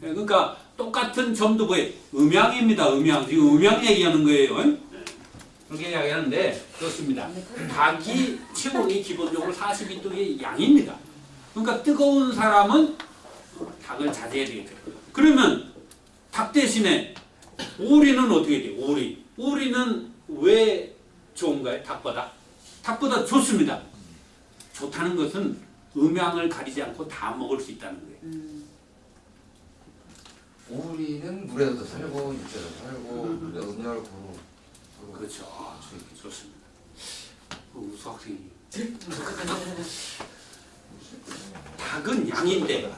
예, 그러니까 똑같은 점도 뭐예요? 음양입니다. 음양. 지금 음양 얘기하는 거예요. 예? 그렇게 이야기하는데 그렇습니다. 닭이 체온이 기본적으로 42도의 양입니다. 그러니까 뜨거운 사람은 닭을 자제해야 되겠죠. 그러면 닭 대신에 오리는 어떻게 돼요? 오리. 오리는 왜 좋은가요? 닭보다? 닭보다 좋습니다. 좋다는 것은 음양을 가리지 않고 다 먹을 수 있다는 거예요. 오리는 물에도 살고 육지에도 살고 음력을 고루. 그렇죠. 좋습니다. 우수 학생이. 닭은 양인데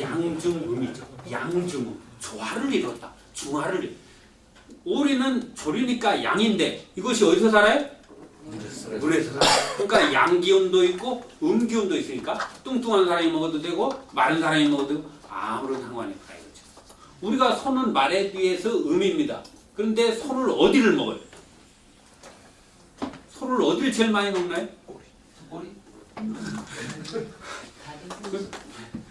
양중음이죠. 양중음. 조화를 이뤘다. 중화를 이뤘다. 오리는 조류니까 양인데 이것이 어디서 살아요? 물에서 살아요. 그러니까 양기운도 있고 음기운도 있으니까 뚱뚱한 사람이 먹어도 되고 마른 사람이 먹어도 되고 아무런 상관이 없다 이거죠. 우리가 소는 말에 비해서 음입니다. 그런데 소를 어디를 먹어요? 소를 어디를 제일 많이 먹나요? 꼬리?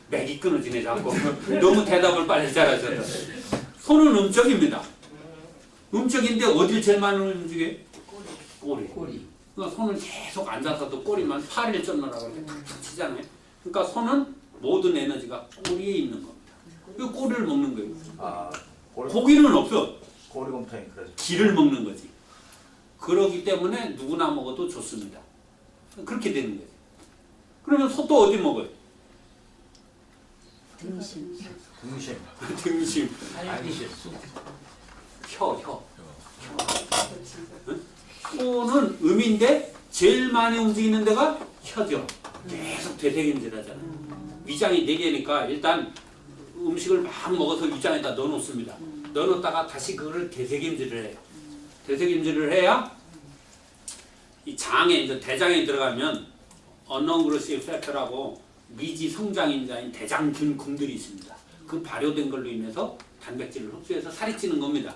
맥이 끊어지네 자꾸. 너무 대답을 빨리 잘하셔서. 소는 음적입니다. 음적인데 어디를 제일 많이 움직여요? 꼬리. 그러니까 소는 계속 앉아서도 꼬리만 팔을 쫓느라고 이렇게 탁탁 치잖아요. 그러니까 소는 모든 에너지가 꼬리에 있는 겁니다. 그 꼬리를 먹는 거예요. 아, 고기는 없어. 꼬리곰탕이 그래서 기를 먹는 거지. 그러기 때문에 누구나 먹어도 좋습니다. 그렇게 되는 거죠. 그러면 소도 어디 먹어요? 등심. 등심. 아니시. 혀. 소는 음인데 제일 많이 움직이는 데가 혀죠. 계속 되새김질 하잖아요. 위장이 4개니까 일단 음식을 막 먹어서 위장에다 넣어놓습니다. 넣어놓다가 다시 그거를 되새김질을 해요. 되새김질을 해야 이 장에 이제 대장에 들어가면 어너그로시 팩터라고 미지 성장인자인 대장균군들이 있습니다. 그 발효된 걸로 인해서 단백질을 흡수해서 살이 찌는 겁니다.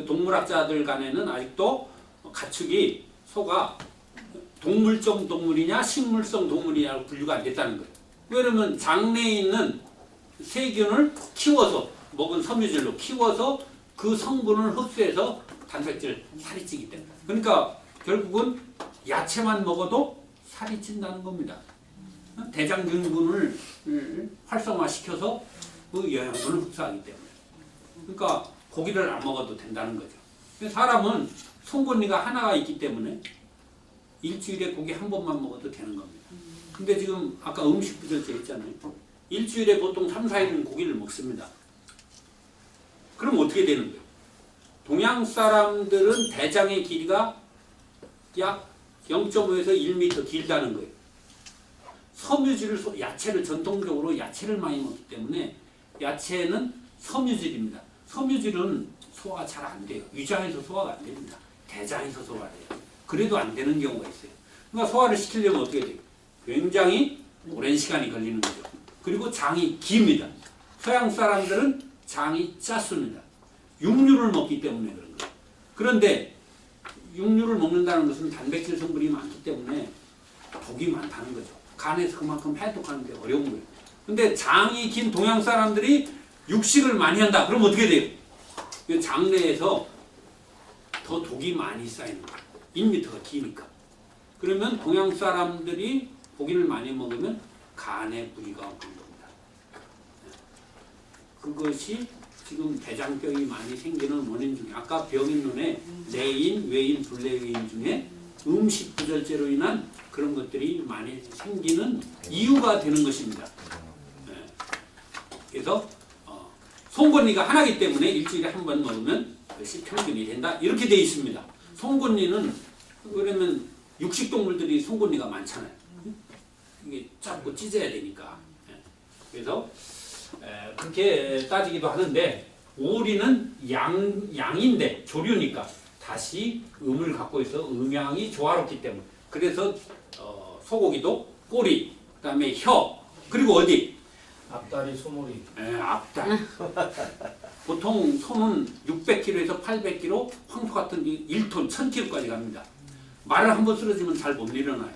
동물학자들 간에는 아직도 가축이 소가 동물적 동물이냐 식물성 동물이냐로 분류가 안 됐다는 거예요. 왜냐면 장내에 있는 세균을 키워서 먹은 섬유질로 키워서 그 성분을 흡수해서 단백질 살이 찌기 때문에. 그러니까 결국은 야채만 먹어도 살이 찐다는 겁니다. 대장균군을 활성화시켜서 그 영양분을 흡수하기 때문에. 그러니까 고기를 안 먹어도 된다는 거죠. 사람은 송곳니가 하나가 있기 때문에 일주일에 고기 한 번만 먹어도 되는 겁니다. 근데 지금 아까 음식 부절제 있잖아요. 일주일에 보통 3, 4일은 고기를 먹습니다. 그럼 어떻게 되는 거예요? 동양 사람들은 대장의 길이가 약 0.5에서 1m 길다는 거예요. 섬유질을, 야채를 전통적으로 야채를 많이 먹기 때문에 야채는 섬유질입니다. 섬유질은 소화가 잘 안 돼요. 위장에서 소화가 안 됩니다. 대장에서 소화가 돼요. 그래도 안 되는 경우가 있어요. 그러니까 소화를 시키려면 어떻게 돼요? 굉장히 오랜 시간이 걸리는 거죠. 그리고 장이 깁니다. 서양 사람들은 장이 짧습니다. 육류를 먹기 때문에 그런 거예요. 그런데 육류를 먹는다는 것은 단백질 성분이 많기 때문에 독이 많다는 거죠. 간에서 그만큼 해독하는 게 어려운 거예요. 근데 장이 긴 동양 사람들이 육식을 많이 한다. 그럼 어떻게 돼요? 장내에서 더 독이 많이 쌓이는 거예요. 1m가 기니까. 그러면 동양 사람들이 고기를 많이 먹으면 간에 무리가 오는 겁니다. 그것이 지금 대장병이 많이 생기는 원인 중에 아까 병인 눈에 내인, 외인, 불내외인 중에 음식 부절제로 인한 그런 것들이 많이 생기는 이유가 되는 것입니다. 그래서 송곳니가 하나이기 때문에 일주일에 한 번 먹으면 그것이 평균이 된다. 이렇게 되어 있습니다. 송곳니는 그러면 육식동물들이 송곳니가 많잖아요. 이게 짧고 찢어야 되니까. 그래서 그렇게 따지기도 하는데 오리는 양인데 조류니까 다시 음을 갖고 있어 음양이 조화롭기 때문에 그래서 소고기도 꼬리, 그 다음에 혀, 그리고 어디? 앞다리, 소머리. 앞다리. 보통 소는 600kg에서 800kg, 황소 같은 게 1톤, 1000kg까지 갑니다. 말을 한번 쓰러지면 잘 못 일어나요.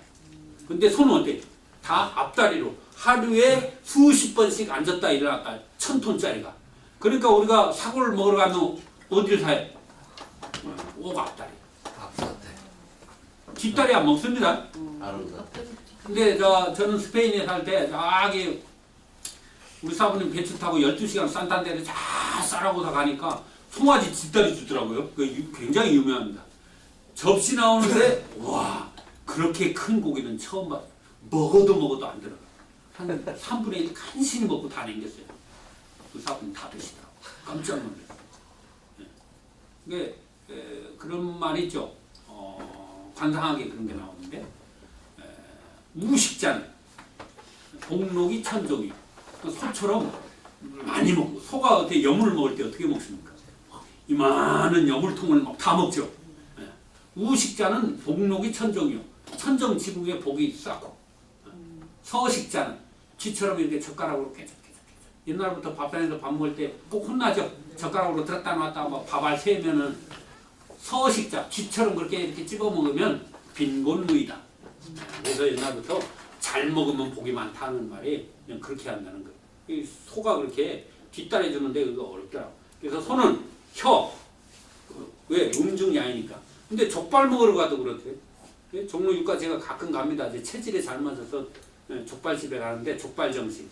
근데 소는 어때? 다 앞다리로 하루에 수십 번씩 앉았다 일어났다 1000톤짜리가. 그러니까 우리가 사골을 먹으러 가면 어디를 사요? 오갑다리. 앞사태. 뒷다리 안 먹습니다. 아름사태. 근데 저는 스페인에 살 때 저기 우리 사부님 배추 타고 12시간 산탄데르 쫙 싸라고다 가니까 송아지 뒷다리 주더라고요. 그 굉장히 유명합니다. 접시 나오는데 와 그렇게 큰 고기는 처음 봤어요. 먹어도 안 들어가. 한 3분의 1 간신히 먹고 다 남겼어요. 그 사부님 다 드시더라고. 깜짝 놀랐어요. 네. 그런 말이 있죠. 관상하게 그런 게 나오는데 무식자는 복록이 천종이 소처럼 많이 먹고 소가 어떻게 여물을 먹을 때 어떻게 먹습니까? 이만한 여물통을 막 다 먹죠. 우식자는 복록이 천종이요. 천정지국의 복이 쌓고 서식자는 쥐처럼 이렇게 젓가락으로 깨작깨작 옛날부터 밥상에서 밥 먹을 때 꼭 혼나죠. 젓가락으로 들었다 놨다 밥알 세면은 서식자 쥐처럼 그렇게 이렇게 집어 먹으면 빈곤무이다. 그래서 옛날부터 잘 먹으면 복이 많다는 말이 그냥 그렇게 한다는 거예요. 이 소가 그렇게 뒷다리 주는데 그거 어렵더라고. 그래서 소는 혀, 왜 음중양이니까. 근데 족발 먹으러 가도 그렇대요. 종로 6가 제가 가끔 갑니다. 이제 체질에 잘 맞아서 족발집에 가는데 족발 정식.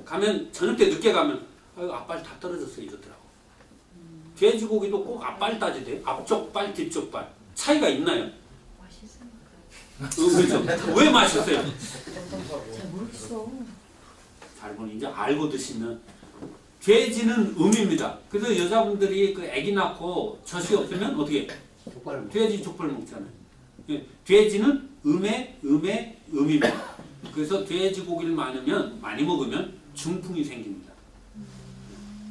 가면 저녁 때 늦게 가면 아유 앞발 다 떨어졌어 이러더라고. 돼지고기도 꼭 앞발 따지대. 앞쪽 발, 뒤쪽 발. 차이가 있나요? 그렇죠. 왜 맛있어요? 잘 모르겠어. 잘 보니 이제 알고 드시면 돼지는 음입니다. 그래서 여자분들이 그 아기 낳고 젖이 없으면 어떻게? 돼지 족발 먹잖아요. 예, 돼지는 음입니다. 그래서 돼지고기를 많이 먹으면 중풍이 생깁니다.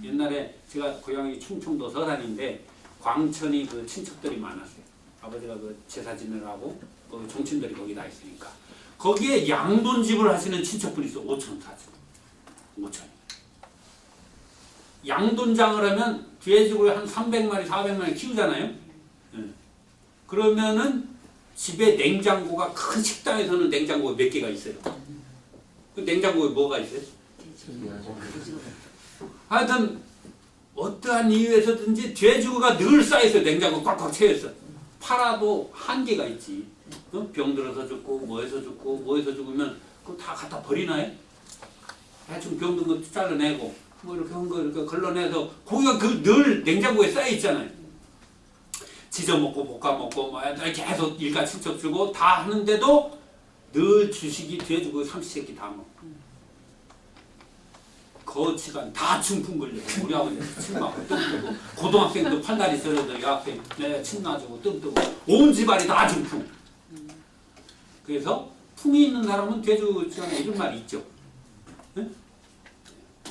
옛날에 제가 고향이 충청도 서산인데 광천이 그 친척들이 많았어요. 아버지가 그 제사 지내라고 종친들이 거기 다 있으니까 거기에 양돈집을 하시는 친척분이 있어. 5천 사죠. 5천. 양돈장을 하면 돼지고기 한 300마리 400마리 키우잖아요. 그러면은 집에 냉장고가 큰 식당에서는 냉장고가 몇 개가 있어요. 그 냉장고에 뭐가 있어요? 하여튼 어떠한 이유에서든지 돼지고기가 늘 쌓여있어요. 냉장고 꽉꽉 채워있어. 팔아도 한계가 있지. 병 들어서 죽고 뭐해서 죽고 뭐해서 죽으면 그거 다 갖다 버리나요? 대충 병 든 거 잘라내고 뭐 이렇게 한 거 이렇게 걸러내서 고기가 그 늘 냉장고에 쌓여있잖아요. 지져 먹고 볶아 먹고 뭐 계속 일가 친척 주고 다 하는데도 늘 주식이 돼지고기 30새끼 다 먹고 거치간 다 중풍 걸려요. 우리 아버지 침 맞고 뜸 뜨고 고등학생도 팔다리 썰어도 여학생 침 놔주고 뜸 뜨고 온 집안이 다 중풍. 그래서 풍이 있는 사람은 돼지고기에 이런 말이 있죠. 네?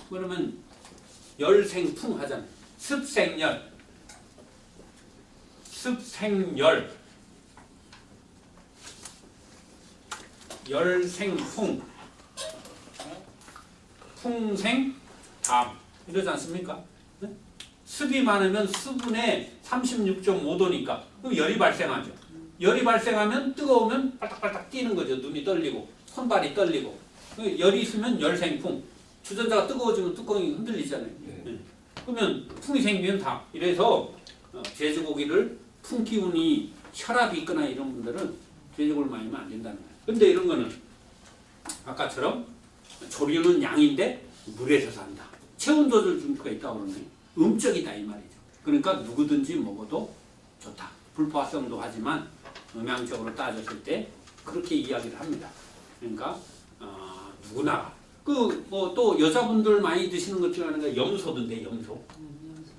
그러면 열생풍 하잖아요. 습생열 습생열 열생풍 풍생담 이러지 않습니까? 네? 습이 많으면 수분에 36.5도니까 그럼 열이 발생하죠. 열이 발생하면 뜨거우면 빨딱빨딱 뛰는 거죠. 눈이 떨리고 손발이 떨리고 열이 있으면 열생풍 주전자가 뜨거워지면 뚜껑이 흔들리잖아요. 네. 그러면 풍이 생기면 담 이래서 돼지고기를 풍 기운이 혈압이 있거나 이런 분들은 돼지고기를 많이 하면 안 된다는 거예요. 근데 이런 거는 아까처럼 조류는 양인데 물에서 산다. 체온 조절 중추가 있다고 그러네. 음적이다 이 말이죠. 그러니까 누구든지 먹어도 좋다. 불포화성도 하지만 영양적으로 따졌을 때 그렇게 이야기를 합니다. 그러니까 누구나 그 뭐 또 여자분들 많이 드시는 것 중에 하나가 염소던데 염소.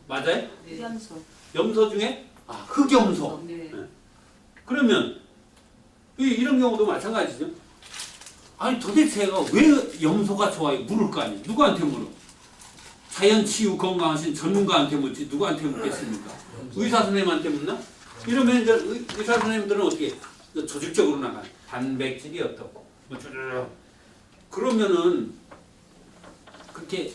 맞아요? 네. 흑염소. 염소 중에 흑염소. 네. 그러면 이런 경우도 마찬가지죠. 아니 도대체가 왜 염소가 좋아요? 물을 거 아니에요. 누구한테 물어? 자연치유 건강하신 전문가한테 묻지 누구한테 묻겠습니까? 의사 선생님한테 묻나? 이러면 이제 의사 선생님들은 어떻게 조직적으로 나가 단백질이 어떻고 뭐 그러면은 그렇게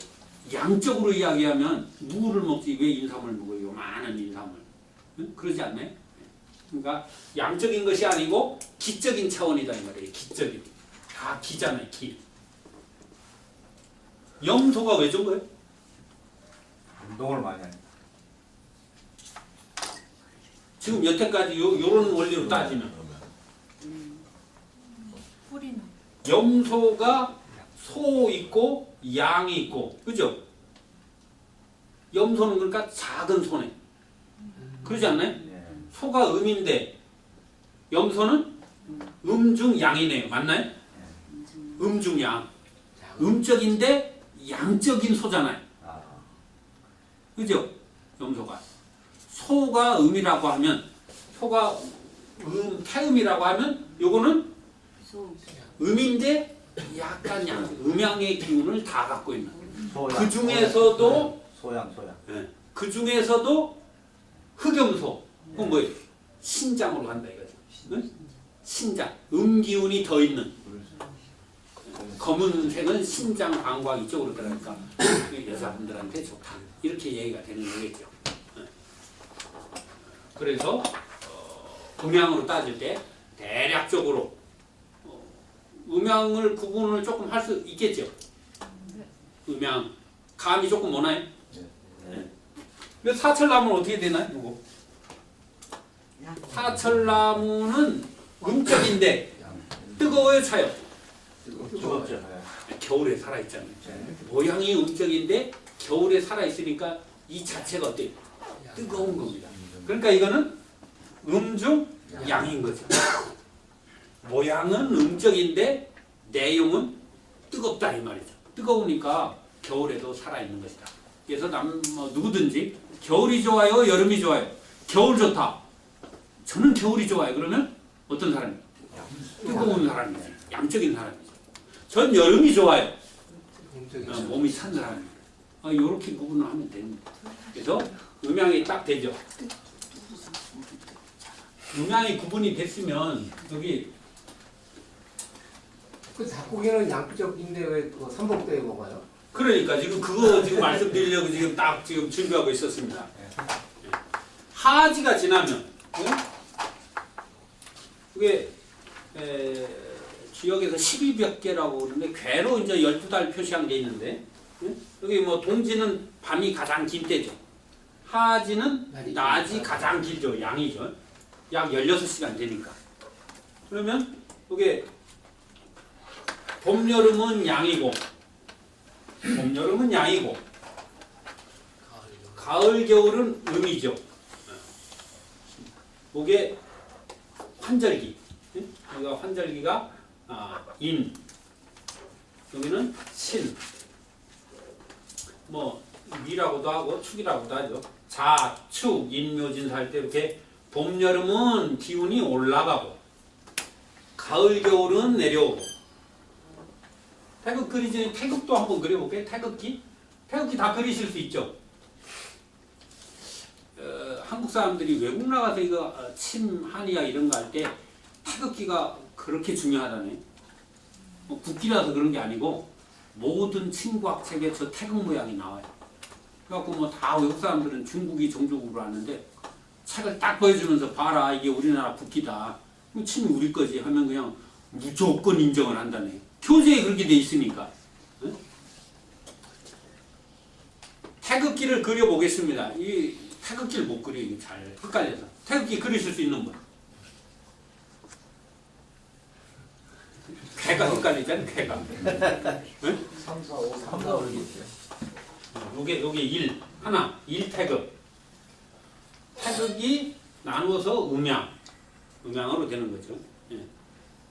양적으로 이야기하면 무를 먹지 왜 인삼을 먹어요? 많은 인삼을. 응? 그러지 않나요? 그러니까 양적인 것이 아니고 기적인 차원이다 이 말이에요. 기적인. 다 기잖아요. 기. 염소가 왜 좋은 거예요? 운동을 많이 하니까. 지금 여태까지 요런 원리로 따지면 뿌리는 염소가 소 있고 양이 있고 그죠? 염소는 그러니까 작은 소네. 그러지 않나요? 예. 소가 음인데 염소는 음중 양이네요. 맞나요? 음중 양. 음적인데 양적인 소잖아요. 아, 그죠? 염소가. 소가 음이라고 하면 소가 태음이라고 하면 요거는 소 음인데 약간 음양의 기운을 다 갖고 있는. 소양. 그 중에서도 소양. 그 중에서도 흑염소. 그건 뭐예요? 신장으로 간다 이거죠. 응? 신장. 음기운이 더 있는. 검은색은 신장 방광 이쪽으로 들어가니까 여자분들한테 좋다. 이렇게 얘기가 되는 거겠죠. 그래서 음양으로 따질 때 대략적으로 음양을 구분을 조금 할 수 있겠죠. 음양 감이 조금 오나요? 네. 사철나무는 어떻게 되나요? 이거 사철나무는 음적인데 뜨거워요, 차요? 뜨겁죠. 예. 겨울에 살아있잖아요. 모양이 음적인데 겨울에 살아있으니까 이 자체가 어때요? 뜨거운 겁니다. 그러니까 이거는 음중 양인 거죠. 모양은 음적인데 내용은 뜨겁다 이 말이죠. 뜨거우니까 겨울에도 살아있는 것이다. 그래서 누구든지 겨울이 좋아요, 여름이 좋아요. 겨울 좋다. 저는 겨울이 좋아요. 그러면 어떤 사람이에요? 뜨거운 사람이지. 양적인 사람이죠. 전 여름이 좋아요. 몸이 찬 사람입니다. 이렇게 구분을 하면 됩니다. 그래서 음양이 딱 되죠. 음양이 구분이 됐으면 여기 그 닭고기는 양적인데 왜 삼복도에 먹어요? 그러니까 지금 그거 지금 말씀드리려고 지금 딱 지금 준비하고 있었습니다. 하지가 지나면 그게 지역에서 12벽계라고 그러는데 괴로 이제 12달 표시한 게 있는데 여기 뭐 동지는 밤이 가장 긴 때죠. 하지는 낮이 가장 길죠. 양이죠. 약 16시간 되니까. 그러면 이게 봄, 여름은 양이고 봄, 여름은 양이고 가을, 겨울은 음이죠. 이게 환절기. 여기가 환절기가 인, 여기는 신, 뭐 미라고도 하고 축이라고도 하죠. 자, 축, 인묘진사 할 때 이렇게 봄, 여름은 기운이 올라가고 가을, 겨울은 내려오고 태극 그리기 전에 태극도 한번 그려볼게요. 태극기? 태극기 다 그리실 수 있죠? 한국 사람들이 외국 나가서 이거 침, 한의학 이런 거 할 때 태극기가 그렇게 중요하다네. 국기라서 그런 게 아니고 모든 침구학 책에 저 태극 모양이 나와요. 그래갖고 뭐 다 외국 사람들은 중국이 종족으로 하는데 책을 딱 보여주면서 봐라 이게 우리나라 국기다. 침이 우리 거지 하면 그냥 무조건 인정을 한다네. 교재에 그렇게 돼 있으니까. 응? 태극기를 그려보겠습니다. 이 태극기를 못 그려 이게 잘 헷갈려서. 태극기 그리실 수 있는 분. 개가 헷갈리잖아요. 개가. 응? 3, 4, 5, 3, 4, 5 요게 1. 하나. 1태극. 태극이 나누어서 음양으로 되는 거죠. 예.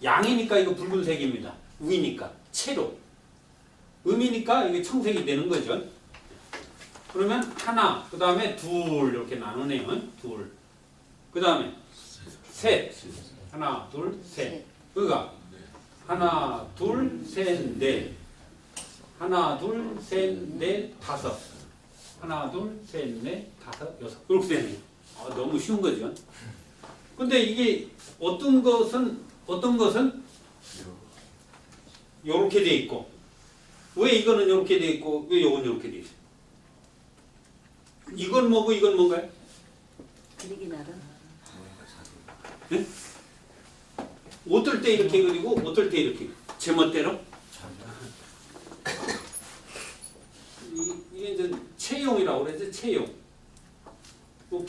양이니까 이거 붉은색입니다. 우이니까 채로. 음이니까 이게 청색이 되는 거죠. 그러면 하나, 그 다음에 둘 이렇게 나누네요. 둘. 그 다음에 셋. 하나, 둘, 셋. 그가 하나, 둘, 셋, 넷. 하나, 둘, 셋, 넷, 다섯. 하나, 둘, 셋, 넷, 다섯, 여섯. 이렇게 되네요. 너무 쉬운 거죠. 근데 이게 어떤 것은 요렇게 돼 있고 왜 이거는 요렇게 돼 있고 왜 요건 요렇게 돼 있어요? 이건 뭐고 이건 뭔가요? 그리기 나름 네? 어떨 때 이렇게 그리고 어떨 때 이렇게 제멋대로. 이게 이제 체용이라고 그러죠. 체용. 그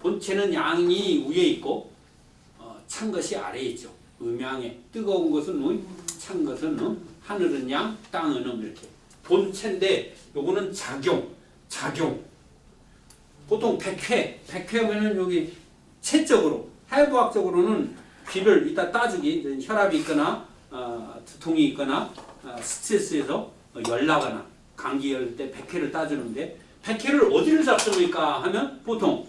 본체는 양이 위에 있고 찬 것이 아래에 있죠. 음양에 뜨거운 것은 찬 것은 하늘은 양, 땅은 이렇게 본체인데 요거는 작용. 보통 백회하면은 여기 체적으로 해부학적으로는 귀를 이따 따주기 혈압이 있거나 두통이 있거나 스트레스에서 열나거나 감기 열릴 때 백회를 따주는데 백회를 어디를 잡습니까 하면 보통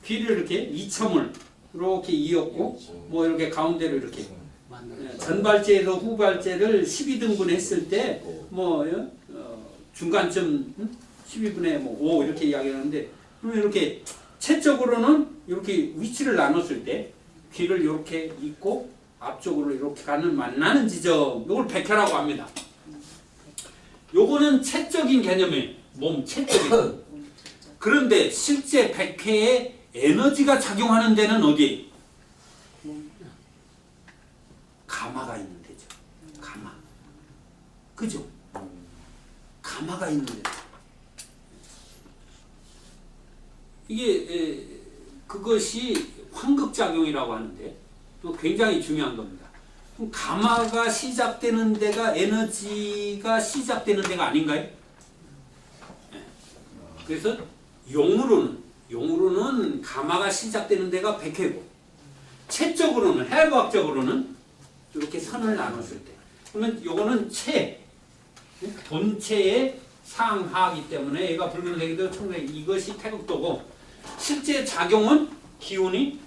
귀를 이렇게 이첨을 이렇게 이었고 뭐 이렇게 가운데로 이렇게 전발제에서 후발제를 12등분 했을 때 뭐 중간점 12분의 뭐 5 이렇게 이야기하는데 그러면 이렇게 체적으로는 이렇게 위치를 나눴을 때 귀를 이렇게 잇고 앞쪽으로 이렇게 가는 만나는 지점 이걸 백회라고 합니다. 요거는 체적인 개념이에요. 몸 체적인. 그런데 실제 백회에 에너지가 작용하는 데는 어디에? 가마가 있는 데죠. 가마. 그죠? 가마가 있는 데. 이게 그것이 환극작용이라고 하는데 또 굉장히 중요한 겁니다. 그럼 가마가 시작되는 데가 에너지가 시작되는 데가 아닌가요? 그래서 용으로는 가마가 시작되는 데가 백회고 체적으로는 해부학적으로는 이렇게 선을 나눴을 때 그러면 요거는 본체의 상하이기 때문에 얘가 붉은색이도 청색 이것이 태극도고 실제 작용은 기운이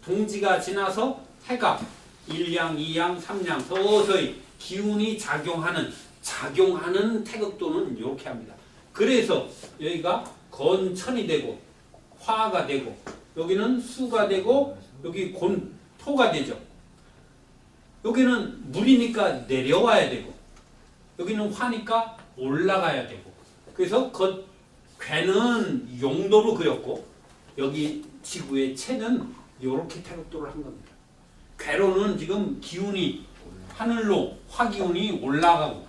동지가 지나서 해가 1양, 2양, 3양 서서히 기운이 작용하는 태극도는 이렇게 합니다. 그래서 여기가 건천이 되고 화가 되고 여기는 수가 되고 여기 토가 되죠. 여기는 물이니까 내려와야 되고 여기는 화니까 올라가야 되고 그래서 괴는 용도로 그렸고 여기 지구의 체는 이렇게 태극도를 한 겁니다. 괴로는 지금 기운이 하늘로 화기운이 올라가고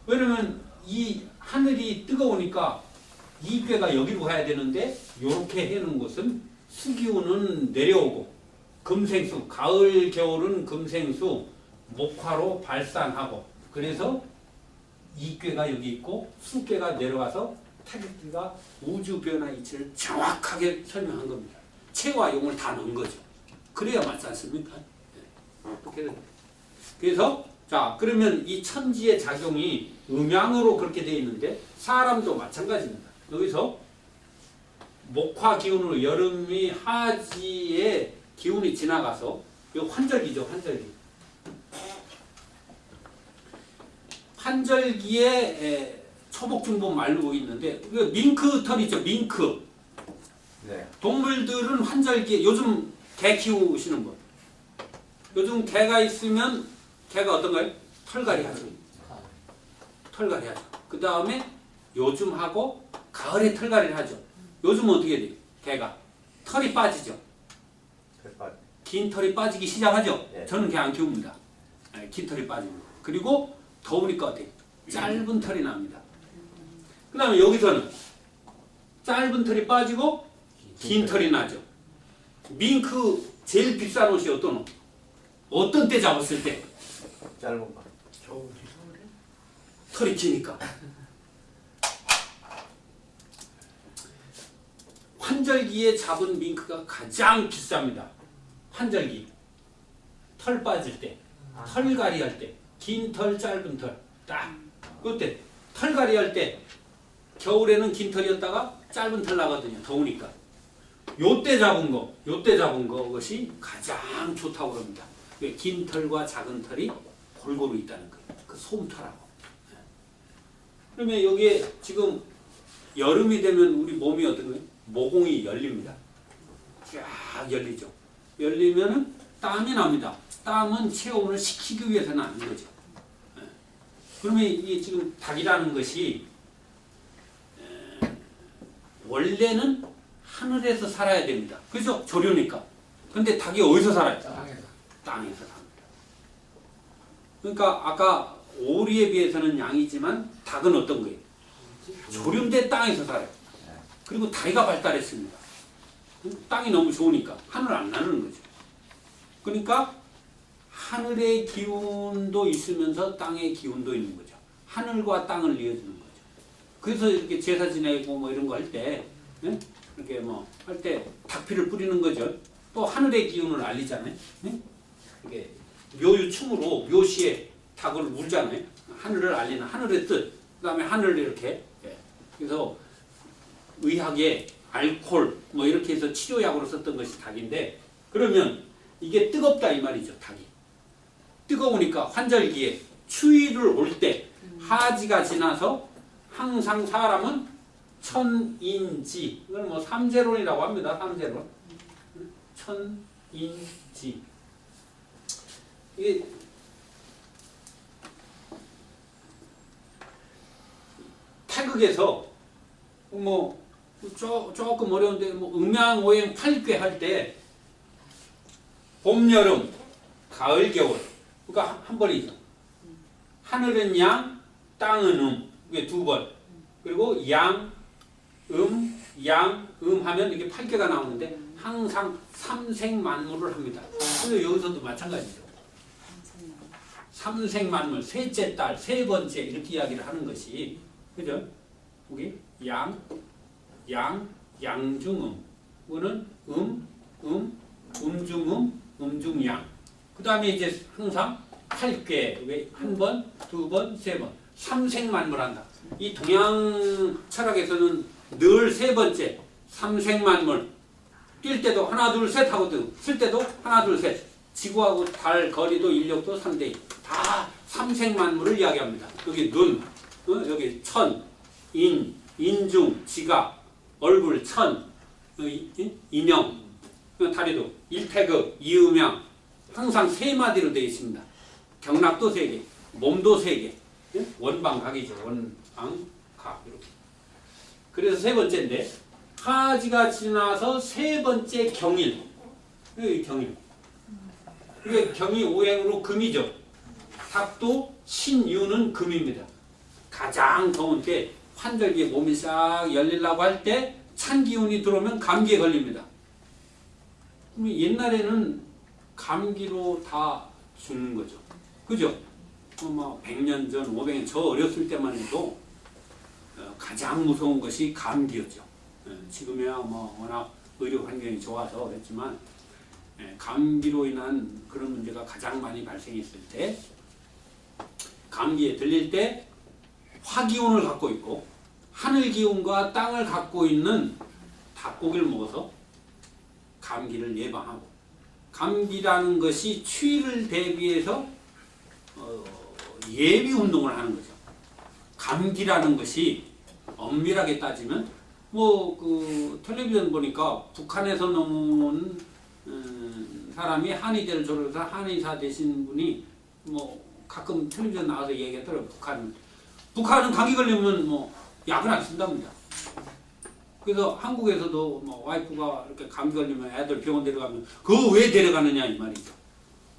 왜냐면 이 하늘이 뜨거우니까 이 궤가 여기로 가야 되는데 이렇게 해놓은 것은 수기운은 내려오고 금생수 가을 겨울은 금생수 목화로 발산하고 그래서 이 궤가 여기 있고 수궤가 내려가서 태극기가 우주 변화 이치를 정확하게 설명한 겁니다. 체와 용을 다 넣은 거죠. 그래야 맞지 않습니까? 그래서 자 그러면 이 천지의 작용이 음양으로 그렇게 되어 있는데 사람도 마찬가지입니다. 여기서 목화 기운으로 여름이 하지의 기운이 지나가서 이 환절기죠. 환절기에 초복중복 말르고 있는데 밍크 털 있죠. 밍크. 네. 동물들은 환절기에 요즘 개 키우시는 분. 요즘 개가 있으면 개가 어떤가요? 털갈이 하죠. 털갈이 하죠. 그 다음에 요즘 하고 가을에 털갈이를 하죠. 요즘은 어떻게 돼요? 개가 털이 빠지죠. 긴 털이 빠지기 시작하죠. 네. 저는 개 안 키웁니다. 긴 털이 빠지고 그리고 더우니까 어때요? 짧은 털이 납니다. 그 다음에 여기서는 짧은 털이 빠지고 긴 털이 나죠. 밍크 제일 비싼 옷이 어떤 옷? 어떤 때 잡았을 때? 짧은 거. 털이 기니까. 환절기에 잡은 밍크가 가장 비쌉니다. 환절기. 털 빠질 때, 털갈이 할 때, 긴 털, 짧은 털. 딱. 그때 털갈이 할 때 겨울에는 긴 털이었다가 짧은 털 나거든요. 더우니까. 요때 잡은 것이 가장 좋다고 합니다. 긴 털과 작은 털이 골고루 있다는 거예요. 그 솜털하고. 그러면 여기에 지금 여름이 되면 우리 몸이 어떤 거예요? 모공이 열립니다. 쫙 열리죠. 열리면은 땀이 납니다. 땀은 체온을 식히기 위해서 나는 거죠. 그러면 이게 지금 닭이라는 것이 원래는 하늘에서 살아야 됩니다. 그죠? 조류니까. 근데 닭이 어디서 살아요? 땅에서 삽니다. 그러니까 아까 오리에 비해서는 양이지만 닭은 어떤 거예요? 조림된 땅에서 살아요. 그리고 다리가 발달했습니다. 땅이 너무 좋으니까 하늘 안 나르는 거죠. 그러니까 하늘의 기운도 있으면서 땅의 기운도 있는 거죠. 하늘과 땅을 이어주는 거죠. 그래서 이렇게 제사 지내고 뭐 이런 거 할 때, 이렇게 뭐 할 때 닭피를 뿌리는 거죠. 또 하늘의 기운을 알리잖아요. 이렇게 묘유충으로 묘시에 닭을 물잖아요. 하늘을 알리는 하늘의 뜻. 그다음에 하늘을 이렇게. 그래서 의학에 알코올 뭐 이렇게 해서 치료약으로 썼던 것이 닭인데, 그러면 이게 뜨겁다 이 말이죠. 닭이 뜨거우니까 환절기에 추위를 올 때 하지가 지나서 항상 사람은 천인지, 이건 뭐 삼재론이라고 합니다. 삼재론. 천인지. 이게 태극에서 뭐 조금 어려운데 뭐 음양오행 8괴 할 때 봄, 여름, 가을, 겨울, 그러니까 한 번이죠. 하늘은 양, 땅은 이게 두 번. 그리고 양, 하면 이게 8개가 나오는데 항상 삼생만물을 합니다. 그래서 여기서도 마찬가지죠. 삼생만물, 셋째 달, 세 번째 이렇게 이야기를 하는 것이, 그죠? 여기 양중음. 이거는 음중양. 그 다음에 이제 항상 8개, 왜 한 번, 두 번, 세 번. 삼생만물한다. 이 동양 철학에서는 늘 세 번째, 삼생만물. 뛸 때도 하나, 둘, 셋 하거든. 쓸 때도 하나, 둘, 셋. 지구하고 달, 거리도, 인력도 3대2. 다 삼생만물을 이야기합니다. 여기 눈, 여기 천, 인중, 지각, 얼굴, 천, 인형, 다리도, 일태극, 이음양, 항상 세 마디로 되어 있습니다. 경락도 3개, 몸도 3개, 원방각이죠. 원방각 이렇게. 그래서 세 번째인데 하지가 지나서 세 번째 경일, 여기 경일. 이게 경이 오행으로 금이죠. 닭도 신유는 금입니다. 가장 더운 때 환절기에 몸이 싹 열리려고 할 때 찬 기운이 들어오면 감기에 걸립니다. 그럼 옛날에는 감기로 다 죽는 거죠. 그죠? 뭐 100년 전, 500년 저 어렸을 때만 해도 가장 무서운 것이 감기였죠. 지금이야 뭐 워낙 의료 환경이 좋아서 그랬지만 감기로 인한 그런 문제가 가장 많이 발생했을 때, 감기에 들릴 때 화기운을 갖고 있고 하늘 기운과 땅을 갖고 있는 닭고기를 먹어서 감기를 예방하고, 감기라는 것이 추위를 대비해서 예비 운동을 하는 거죠. 감기라는 것이 엄밀하게 따지면 뭐 그 텔레비전 보니까 북한에서 넘어온 사람이 한의대를 졸업해서 한의사 되신 분이 뭐 가끔 텔레비전 나와서 얘기했더라고요. 북한은 감기 걸리면 뭐 약을 안 쓴답니다. 그래서 한국에서도 뭐 와이프가 이렇게 감기 걸리면 애들 병원 데려가면 그거 왜 데려가느냐 이 말이죠.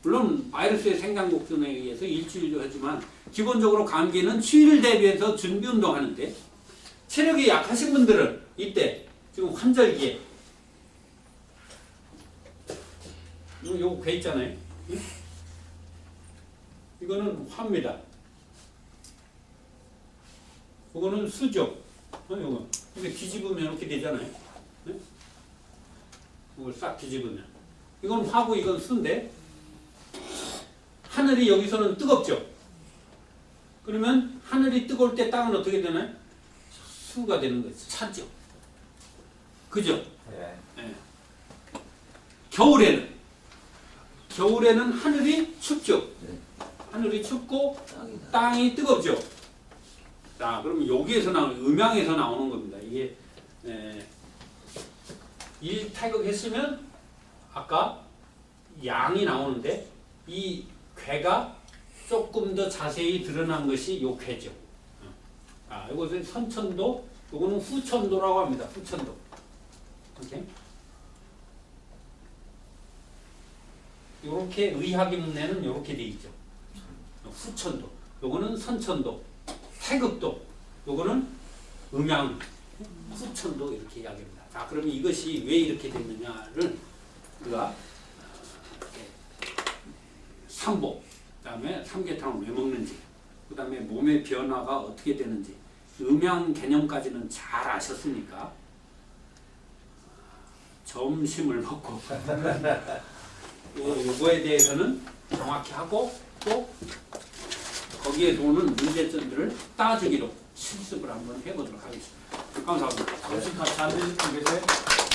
물론 바이러스의 생장 곡선에 의해서 일주일도 하지만 기본적으로 감기는 추위를 대비해서 준비 운동하는데, 체력이 약하신 분들은 이때 지금 환절기에 요거 괴 있잖아요. 이거는 화입니다. 이거는 수죠. 요거. 이게 뒤집으면 이렇게 되잖아요. 이걸 싹 뒤집으면. 이건 화고 이건 수인데, 하늘이 여기서는 뜨겁죠. 그러면 하늘이 뜨거울 때 땅은 어떻게 되나요? 수가 되는 거죠. 차죠. 그죠? 네. 겨울에는 하늘이 춥죠. 하늘이 춥고 땅이 뜨겁죠. 자, 그럼 여기에서 나오는, 음양에서 나오는 겁니다. 이게 일태극 했으면 아까 양이 나오는데, 이 괴가 조금 더 자세히 드러난 것이 요 괴죠. 이것은 선천도, 이거는 후천도라고 합니다. 후천도. 오케이? 이렇게 의학의 문내는 이렇게 돼 있죠. 후천도, 요거는 선천도, 태극도, 요거는 음양 후천도 이렇게 이야기합니다. 자, 그러면 이것이 왜 이렇게 됐느냐를 우리가 이렇게 삼복, 그다음에 삼계탕을 왜 먹는지, 그다음에 몸의 변화가 어떻게 되는지, 음양 개념까지는 잘 아셨으니까 점심을 먹고 요거에 대해서는 정확히 하고 또 거기에 도는 문제점들을 따지기로 실습을 한번 해보도록 하겠습니다. 감사합니다. 점심 같이 안 드실 분 계세요?